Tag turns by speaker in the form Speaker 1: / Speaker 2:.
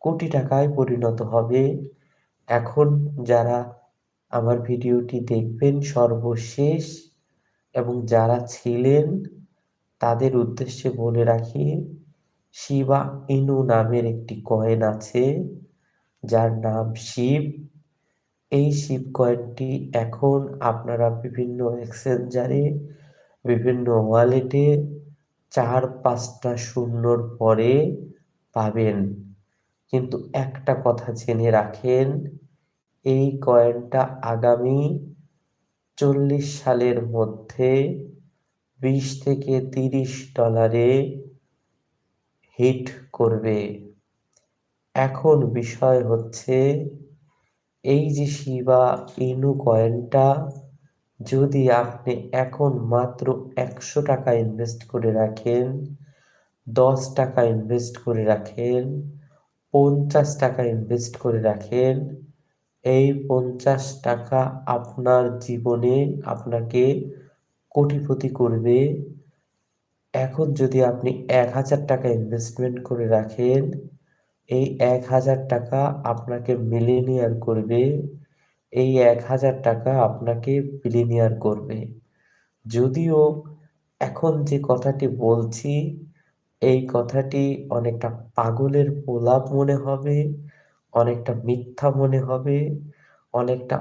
Speaker 1: কোটি টাকায় পরিণত হবে। এখন যারা আমার ভিডিওটি দেখবেন সর্বশেষ এবং যারা ছিলেন তাদের উদ্দেশ্যে বলে রাখি, শিবা ইনু নামের একটি কয়েন আছে যার নাম শিব। এই শিব কয়েনটি এখন আপনারা বিভিন্ন এক্সচেঞ্জারে, বিভিন্ন ওয়ালেটে ৪-৫টা শূন্যর পরে পাবেন। কিন্তু একটা কথা জেনে রাখেন, এই কয়েনটা আগামী ৪০ সালের মধ্যে $20 থেকে $30 হিট করবে। এখন বিষয় হচ্ছে, এই যে শিবা ইনু কয়েনটা যদি আপনি এখন মাত্র ৳১০০ ইনভেস্ট করে রাখেন, ৳10 ইনভেস্ট করে রাখেন, ৳50 ইনভেস্ট করে রাখেন, এই ৳50 আপনার জীবনে আপনাকে কোটিপতি করবে। এখন যদি আপনি ৳১,০০০ ইনভেস্টমেন্ট করে রাখেন, এই ৳১,০০০ আপনাকে মিলিয়নিয়ার করবে। এই ৳১,০০০ আপনাকে বিলিয়নিয়ার করবে। যদিও এখন যে কথাটি বলছি, এই কথাটি অনেকটা পাগলের প্রলাপ মনে হবে, অনেকটা মিথ্যা মনে হবে, অনেকটা